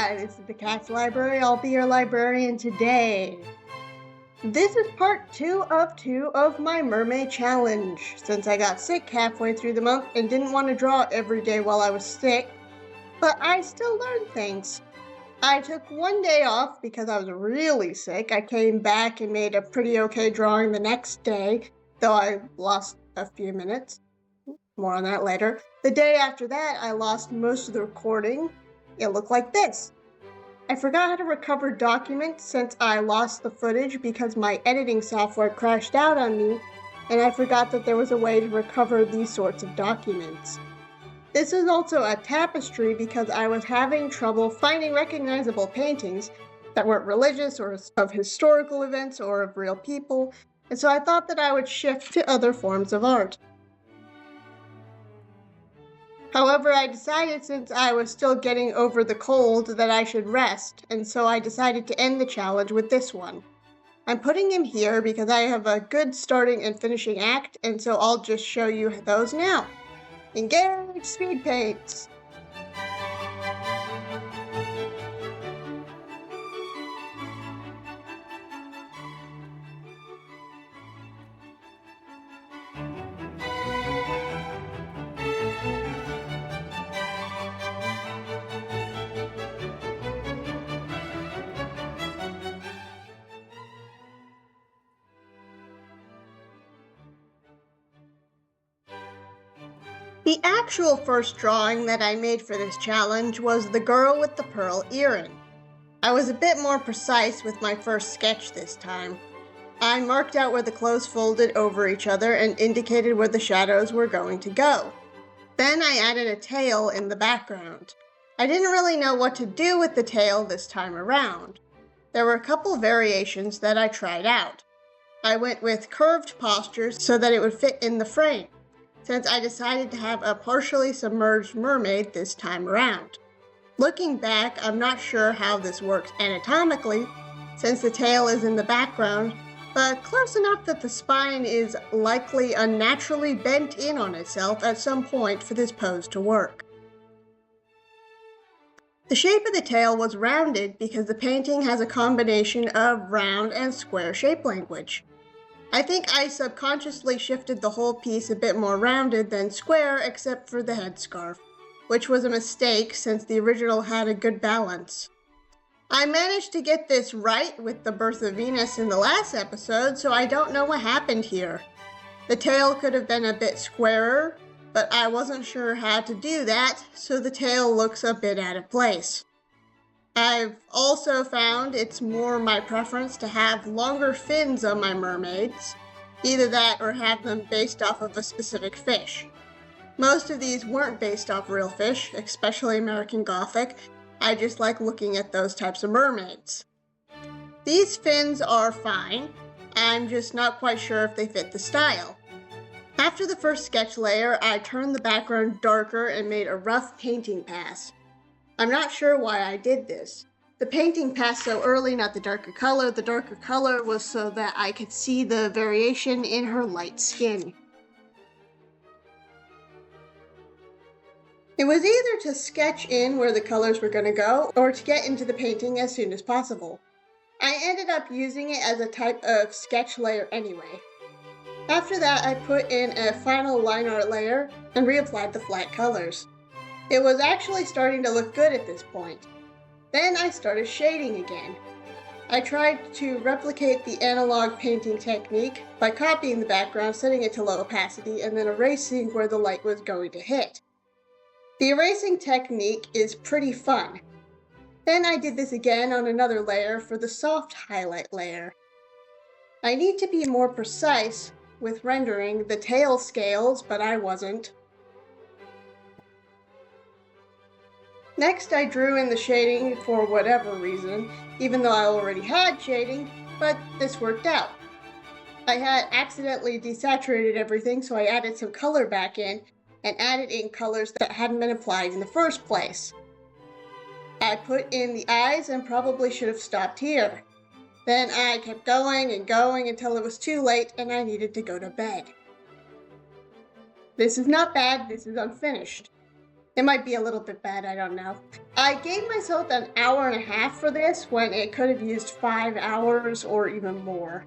Hi, this is the Cat's Library. I'll be your librarian today. This is part 2 of my MerMay challenge, since I got sick halfway through the month and didn't want to draw every day while I was sick, but I still learned things. I took one day off because I was really sick. I came back and made a pretty okay drawing the next day, though I lost a few minutes. More on that later. The day after that, I lost most of the recording. It looked like this. I forgot how to recover documents since I lost the footage because my editing software crashed out on me, and I forgot that there was a way to recover these sorts of documents. This is also a tapestry because I was having trouble finding recognizable paintings that weren't religious or of historical events or of real people, and so I thought that I would shift to other forms of art. However, I decided since I was still getting over the cold that I should rest, and so I decided to end the challenge with this one. I'm putting him here because I have a good starting and finishing act, and so I'll just show you those now. Engage speed paints! The actual first drawing that I made for this challenge was the girl with the pearl earring. I was a bit more precise with my first sketch this time. I marked out where the clothes folded over each other and indicated where the shadows were going to go. Then I added a tail in the background. I didn't really know what to do with the tail this time around. There were a couple variations that I tried out. I went with curved postures so that it would fit in the frame, since I decided to have a partially submerged mermaid this time around. Looking back, I'm not sure how this works anatomically, since the tail is in the background, but close enough that the spine is likely unnaturally bent in on itself at some point for this pose to work. The shape of the tail was rounded because the painting has a combination of round and square shape language. I think I subconsciously shifted the whole piece a bit more rounded than square except for the headscarf, which was a mistake since the original had a good balance. I managed to get this right with the birth of Venus in the last episode, so I don't know what happened here. The tail could have been a bit squarer, but I wasn't sure how to do that, so the tail looks a bit out of place. I've also found it's more my preference to have longer fins on my mermaids, either that or have them based off of a specific fish. Most of these weren't based off real fish, especially American Gothic. I just like looking at those types of mermaids. These fins are fine, I'm just not quite sure if they fit the style. After the first sketch layer, I turned the background darker and made a rough painting pass. I'm not sure why I did this. The painting passed so early, not the darker color. The darker color was so that I could see the variation in her light skin. It was either to sketch in where the colors were going to go, or to get into the painting as soon as possible. I ended up using it as a type of sketch layer anyway. After that, I put in a final line art layer and reapplied the flat colors. It was actually starting to look good at this point. Then I started shading again. I tried to replicate the analog painting technique by copying the background, setting it to low opacity, and then erasing where the light was going to hit. The erasing technique is pretty fun. Then I did this again on another layer for the soft highlight layer. I need to be more precise with rendering the tail scales, but I wasn't. Next, I drew in the shading for whatever reason, even though I already had shading, but this worked out. I had accidentally desaturated everything, so I added some color back in, and added in colors that hadn't been applied in the first place. I put in the eyes and probably should have stopped here. Then I kept going and going until it was too late and I needed to go to bed. This is not bad, this is unfinished. It might be a little bit bad, I don't know. I gave myself an hour and a half for this when it could have used 5 hours or even more.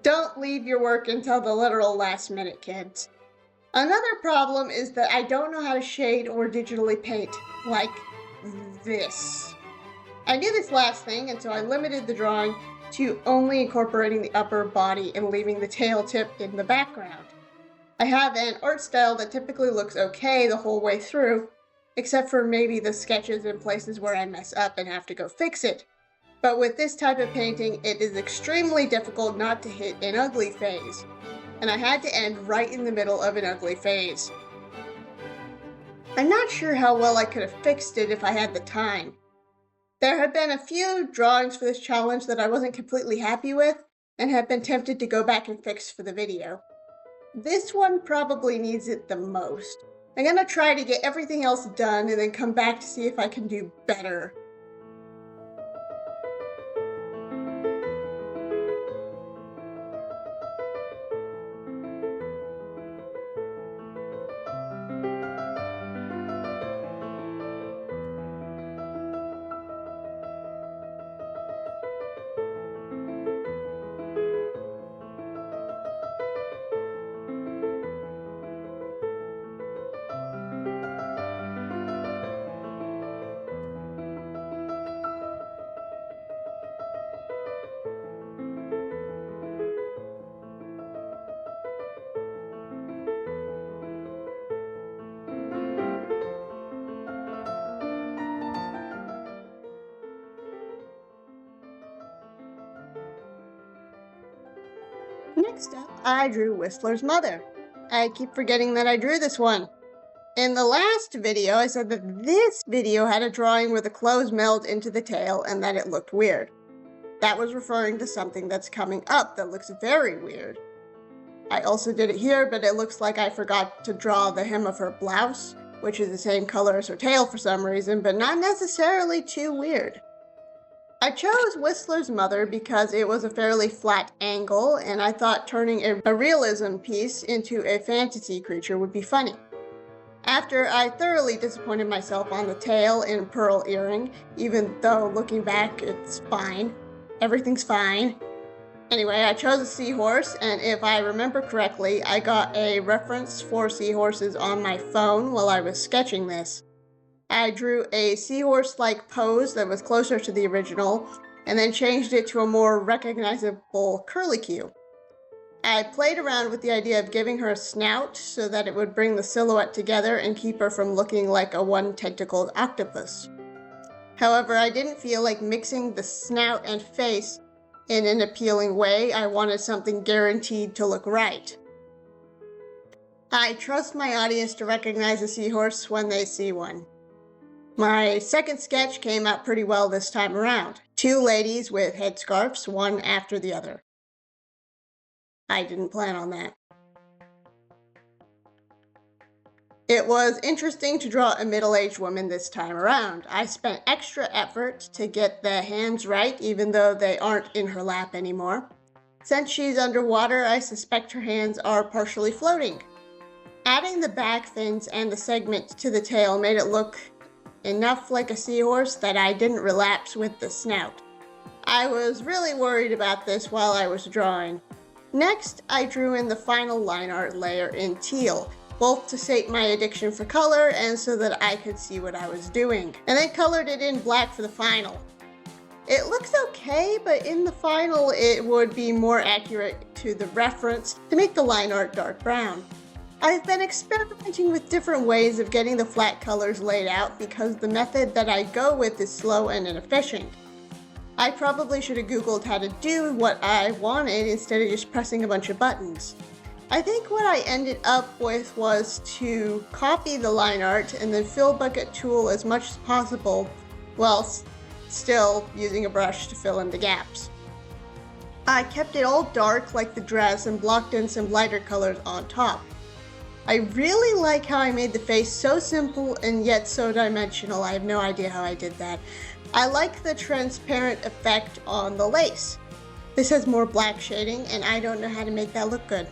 Don't leave your work until the literal last minute, kids. Another problem is that I don't know how to shade or digitally paint like this. I knew this last thing, and so I limited the drawing to only incorporating the upper body and leaving the tail tip in the background. I have an art style that typically looks okay the whole way through, except for maybe the sketches and places where I mess up and have to go fix it. But with this type of painting, it is extremely difficult not to hit an ugly phase, and I had to end right in the middle of an ugly phase. I'm not sure how well I could have fixed it if I had the time. There have been a few drawings for this challenge that I wasn't completely happy with, and have been tempted to go back and fix for the video. This one probably needs it the most. I'm gonna try to get everything else done and then come back to see if I can do better. Next up, I drew Whistler's mother. I keep forgetting that I drew this one. In the last video, I said that this video had a drawing where the clothes meld into the tail and that it looked weird. That was referring to something that's coming up that looks very weird. I also did it here, but it looks like I forgot to draw the hem of her blouse, which is the same color as her tail for some reason, but not necessarily too weird. I chose Whistler's mother because it was a fairly flat angle, and I thought turning a realism piece into a fantasy creature would be funny. After I thoroughly disappointed myself on the tail and pearl earring, even though looking back it's fine. Everything's fine. Anyway, I chose a seahorse, and if I remember correctly, I got a reference for seahorses on my phone while I was sketching this. I drew a seahorse-like pose that was closer to the original, and then changed it to a more recognizable curlicue. I played around with the idea of giving her a snout so that it would bring the silhouette together and keep her from looking like a one-tentacled octopus. However, I didn't feel like mixing the snout and face in an appealing way. I wanted something guaranteed to look right. I trust my audience to recognize a seahorse when they see one. My second sketch came out pretty well this time around. 2 ladies with headscarves, one after the other. I didn't plan on that. It was interesting to draw a middle-aged woman this time around. I spent extra effort to get the hands right, even though they aren't in her lap anymore. Since she's underwater, I suspect her hands are partially floating. Adding the back fins and the segment to the tail made it look enough like a seahorse that I didn't relapse with the snout. I was really worried about this while I was drawing. Next, I drew in the final line art layer in teal, both to sate my addiction for color and so that I could see what I was doing, and then colored it in black for the final. It looks okay, but in the final it would be more accurate to the reference to make the line art dark brown. I've been experimenting with different ways of getting the flat colors laid out because the method that I go with is slow and inefficient. I probably should have Googled how to do what I wanted instead of just pressing a bunch of buttons. I think what I ended up with was to copy the line art and then fill bucket tool as much as possible while still using a brush to fill in the gaps. I kept it all dark like the dress and blocked in some lighter colors on top. I really like how I made the face so simple and yet so dimensional. I have no idea how I did that. I like the transparent effect on the lace. This has more black shading and I don't know how to make that look good.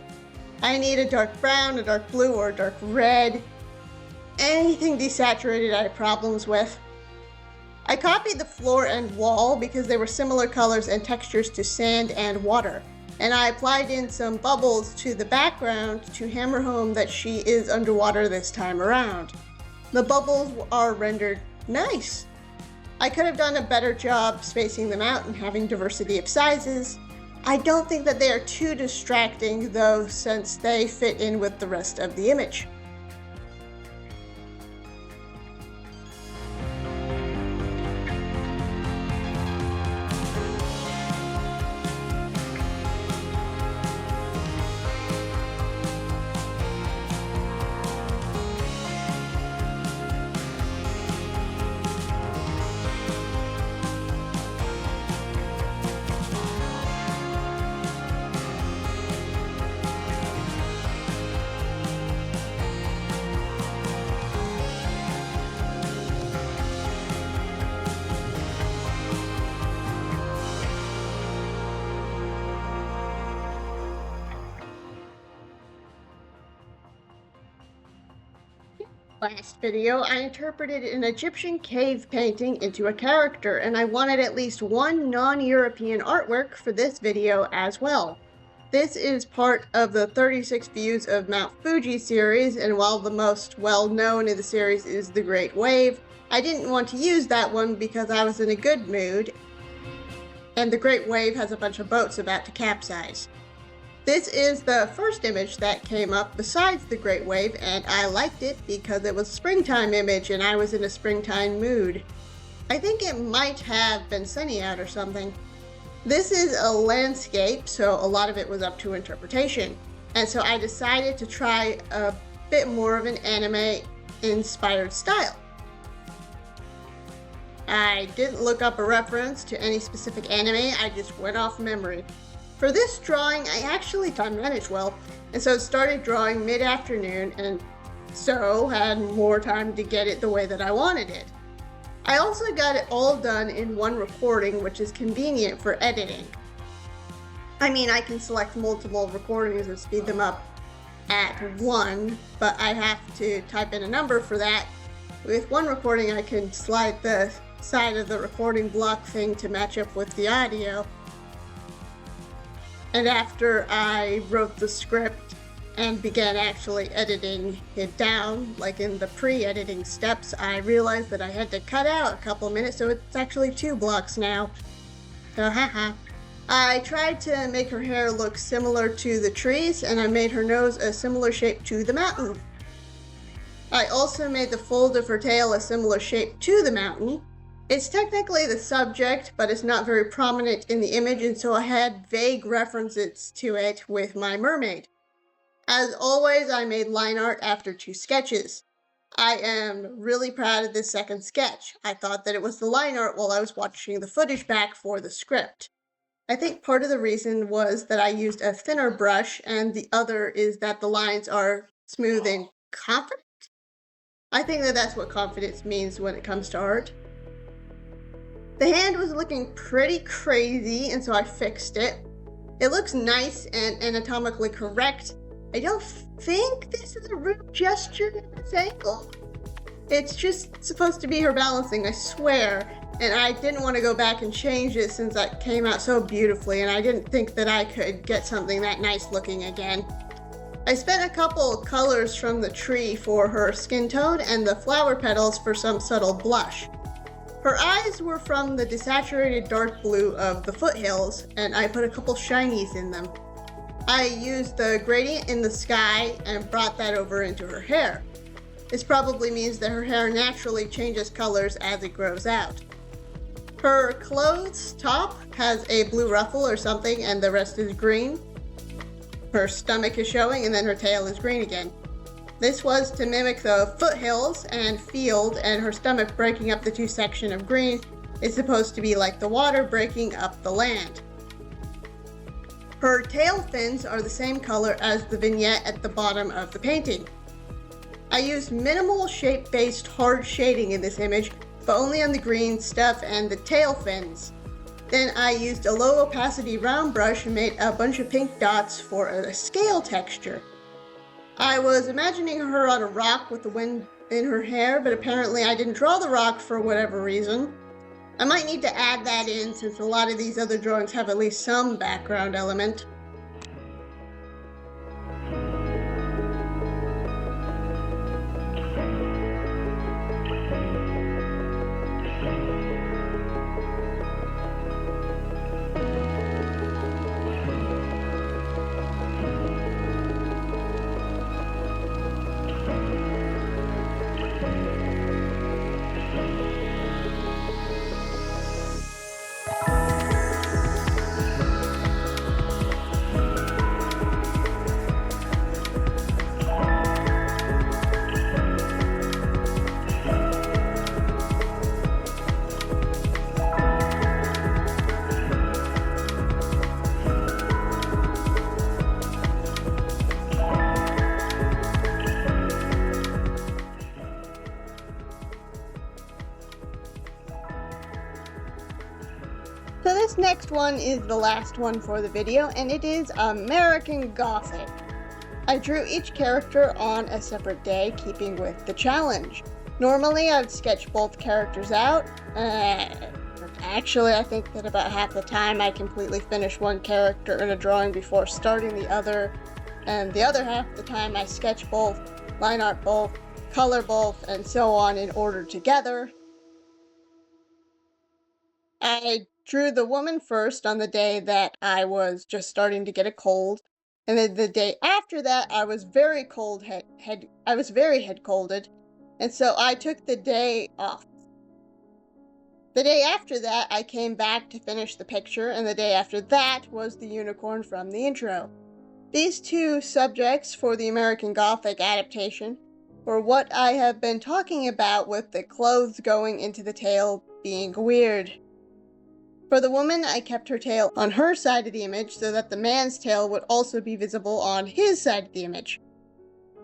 I need a dark brown, a dark blue, or a dark red. anything desaturated I had problems with. I copied the floor and wall because they were similar colors and textures to sand and water, and I applied in some bubbles to the background to hammer home that she is underwater this time around. The bubbles are rendered nice. I could have done a better job spacing them out and having diversity of sizes. I don't think that they are too distracting though, since they fit in with the rest of the image. Last video, I interpreted an Egyptian cave painting into a character, and I wanted at least one non-European artwork for this video as well. This is part of the 36 Views of Mount Fuji series, and while the most well-known in the series is the Great Wave, I didn't want to use that one because I was in a good mood, and the Great Wave has a bunch of boats about to capsize. This is the first image that came up besides the Great Wave, and I liked it because it was a springtime image and I was in a springtime mood. I think it might have been sunny out or something. This is a landscape, so a lot of it was up to interpretation. And so I decided to try a bit more of an anime-inspired style. I didn't look up a reference to any specific anime, I just went off memory. For this drawing, I actually time managed well, and so started drawing mid-afternoon, and so had more time to get it the way that I wanted it. I also got it all done in one recording, which is convenient for editing. I mean, I can select multiple recordings and speed them up at one, but I have to type in a number for that. With one recording, I can slide the side of the recording block thing to match up with the audio. And after I wrote the script and began actually editing it down, like in the pre-editing steps, I realized that I had to cut out a couple minutes, so it's actually 2 blocks now. So haha. I tried to make her hair look similar to the trees, and I made her nose a similar shape to the mountain. I also made the fold of her tail a similar shape to the mountain. It's technically the subject, but it's not very prominent in the image, and so I had vague references to it with my mermaid. As always, I made line art after 2 sketches. I am really proud of this second sketch. I thought that it was the line art while I was watching the footage back for the script. I think part of the reason was that I used a thinner brush, and the other is that the lines are smooth and confident. I think that that's what confidence means when it comes to art. The hand was looking pretty crazy, and so I fixed it. It looks nice and anatomically correct. I don't think this is a rude gesture at this angle. It's just supposed to be her balancing, I swear. And I didn't want to go back and change it since that came out so beautifully, and I didn't think that I could get something that nice looking again. I spent a couple colors from the tree for her skin tone and the flower petals for some subtle blush. Her eyes were from the desaturated dark blue of the foothills, and I put a couple shinies in them. I used the gradient in the sky and brought that over into her hair. This probably means that her hair naturally changes colors as it grows out. Her clothes top has a blue ruffle or something, and the rest is green. Her stomach is showing, and then her tail is green again. This was to mimic the foothills and field, and her stomach breaking up the 2 sections of green is supposed to be like the water breaking up the land. Her tail fins are the same color as the vignette at the bottom of the painting. I used minimal shape-based hard shading in this image, but only on the green stuff and the tail fins. Then I used a low opacity round brush and made a bunch of pink dots for a scale texture. I was imagining her on a rock with the wind in her hair, but apparently I didn't draw the rock for whatever reason. I might need to add that in since a lot of these other drawings have at least some background element. So this next one is the last one for the video, and it is American Gothic. I drew each character on a separate day, keeping with the challenge. Normally I'd sketch both characters out. Actually, I think that about half the time I completely finish one character in a drawing before starting the other, and the other half of the time I sketch both, line art both, color both, and so on in order together. I drew the woman first on the day that I was just starting to get a cold, and then the day after that I was very head colded, and so I took the day off. The day after that I came back to finish the picture, and the day after that was the unicorn from the intro. These two subjects for the American Gothic adaptation were what I have been talking about, with the clothes going into the tail being weird. For the woman, I kept her tail on her side of the image so that the man's tail would also be visible on his side of the image.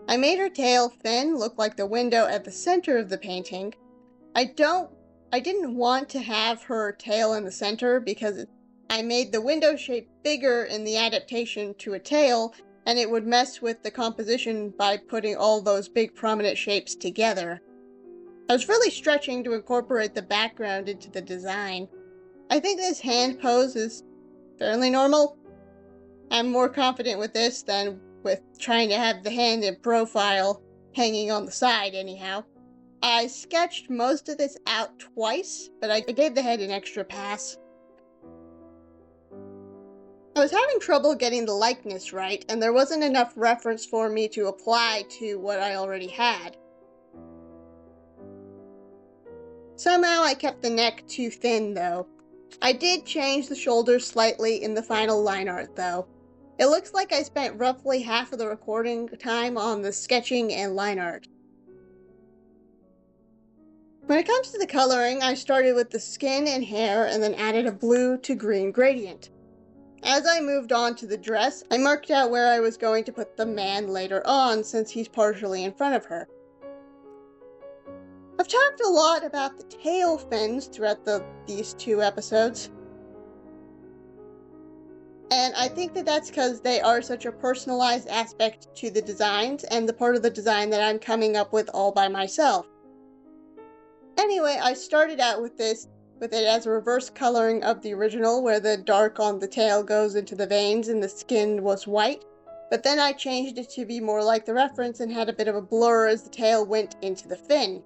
I made her tail thin, look like the window at the center of the painting. I didn't want to have her tail in the center because I made the window shape bigger in the adaptation to a tail, and it would mess with the composition by putting all those big prominent shapes together. I was really stretching to incorporate the background into the design. I think this hand pose is fairly normal. I'm more confident with this than with trying to have the hand in profile hanging on the side anyhow. I sketched most of this out twice, but I gave the head an extra pass. I was having trouble getting the likeness right, and there wasn't enough reference for me to apply to what I already had. Somehow I kept the neck too thin though. I did change the shoulders slightly in the final line art though. It looks like I spent roughly half of the recording time on the sketching and line art. When it comes to the coloring, I started with the skin and hair and then added a blue to green gradient. As I moved on to the dress, I marked out where I was going to put the man later on since he's partially in front of her. I've talked a lot about the tail fins throughout these two episodes. And I think that that's because they are such a personalized aspect to the designs and the part of the design that I'm coming up with all by myself. Anyway, I started out with it as a reverse coloring of the original, where the dark on the tail goes into the veins and the skin was white. But then I changed it to be more like the reference and had a bit of a blur as the tail went into the fin.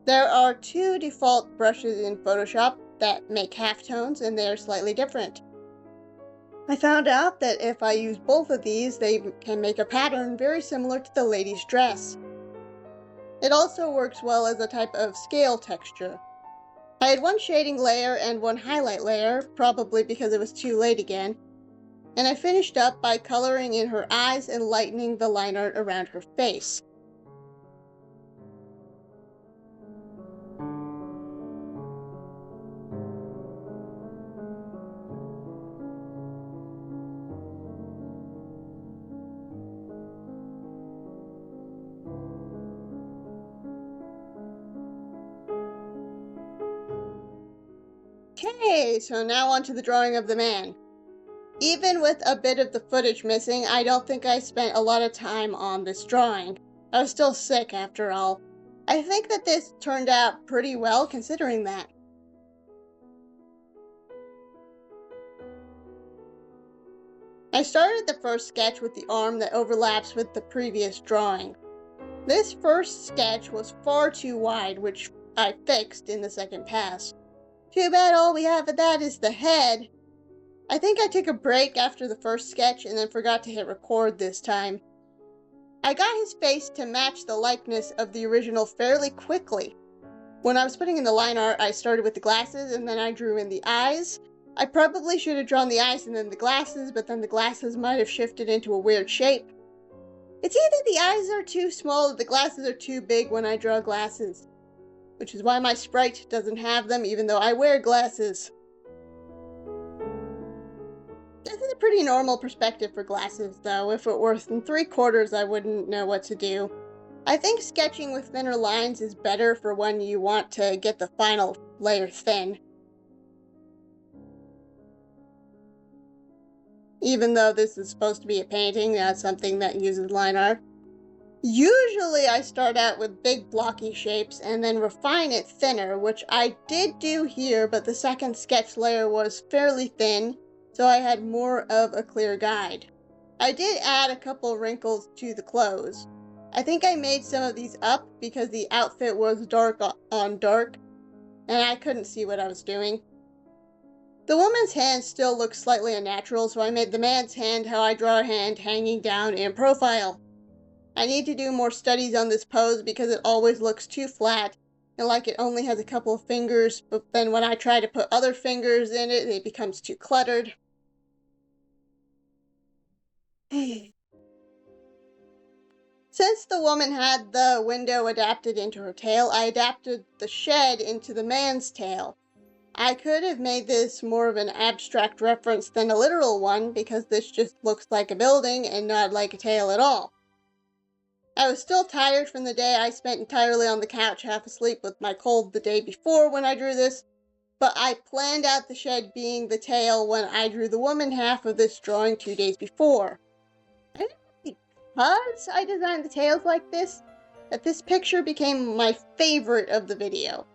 There are two default brushes in Photoshop that make halftones, and they are slightly different. I found out that if I use both of these, they can make a pattern very similar to the lady's dress. It also works well as a type of scale texture. I had one shading layer and one highlight layer, probably because it was too late again, and I finished up by coloring in her eyes and lightening the line art around her face. Okay, so now on to the drawing of the man. Even with a bit of the footage missing, I don't think I spent a lot of time on this drawing. I was still sick after all. I think that this turned out pretty well considering that. I started the first sketch with the arm that overlaps with the previous drawing. This first sketch was far too wide, which I fixed in the second pass. Too bad all we have of that is the head. I think I took a break after the first sketch and then forgot to hit record this time. I got his face to match the likeness of the original fairly quickly. When I was putting in the line art, I started with the glasses and then I drew in the eyes. I probably should have drawn the eyes and then the glasses, but then the glasses might have shifted into a weird shape. It's either the eyes are too small or the glasses are too big when I draw glasses, which is why my sprite doesn't have them even though I wear glasses. This is a pretty normal perspective for glasses though. If it were 3/4, I wouldn't know what to do. I think sketching with thinner lines is better for when you want to get the final layer thin. Even though this is supposed to be a painting, that's something that uses line art. Usually I start out with big blocky shapes and then refine it thinner, which I did do here, but the second sketch layer was fairly thin, so I had more of a clear guide. I did add a couple wrinkles to the clothes. I think I made some of these up because the outfit was dark on dark, and I couldn't see what I was doing. The woman's hand still looks slightly unnatural, so I made the man's hand how I draw a hand hanging down in profile. I need to do more studies on this pose because it always looks too flat and like it only has a couple of fingers, but then when I try to put other fingers in it, it becomes too cluttered. Since the woman had the window adapted into her tail, I adapted the shed into the man's tail. I could have made this more of an abstract reference than a literal one because this just looks like a building and not like a tail at all. I was still tired from the day I spent entirely on the couch half asleep with my cold the day before when I drew this, but I planned out the shed being the tail when I drew the woman half of this drawing 2 days before. And because I designed the tails like this, that this picture became my favorite of the video.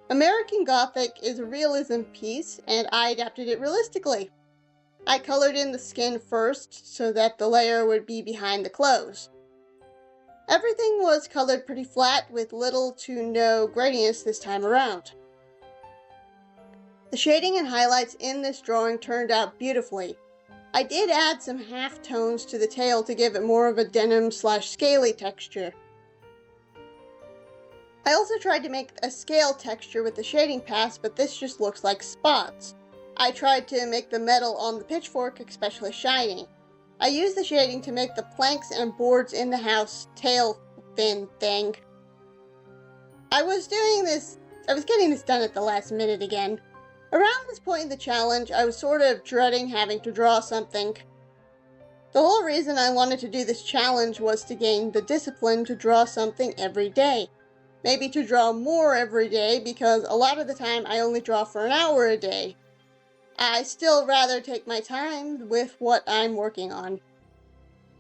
American Gothic is a realism piece, and I adapted it realistically. I colored in the skin first, so that the layer would be behind the clothes. Everything was colored pretty flat, with little to no gradients this time around. The shading and highlights in this drawing turned out beautifully. I did add some half tones to the tail to give it more of a denim/scaly texture. I also tried to make a scale texture with the shading pass, but this just looks like spots. I tried to make the metal on the pitchfork especially shiny. I used the shading to make the planks and boards in the house tail fin thing. I was getting this done at the last minute again. Around this point in the challenge, I was sort of dreading having to draw something. The whole reason I wanted to do this challenge was to gain the discipline to draw something every day. Maybe to draw more every day, because a lot of the time I only draw for an hour a day. I still rather take my time with what I'm working on.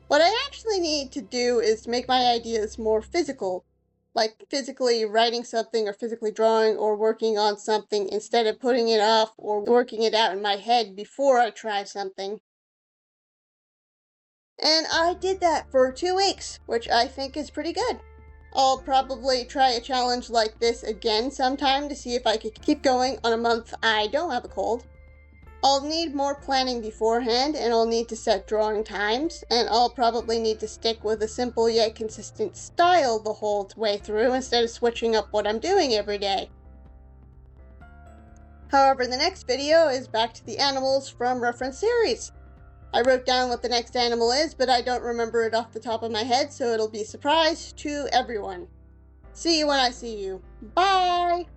What I actually need to do is make my ideas more physical, like physically writing something or physically drawing or working on something instead of putting it off or working it out in my head before I try something. And I did that for 2 weeks, which I think is pretty good. I'll probably try a challenge like this again sometime to see if I could keep going on a month I don't have a cold. I'll need more planning beforehand, and I'll need to set drawing times, and I'll probably need to stick with a simple yet consistent style the whole way through instead of switching up what I'm doing every day. However, the next video is back to the animals from reference series. I wrote down what the next animal is, but I don't remember it off the top of my head, so it'll be a surprise to everyone. See you when I see you. Bye!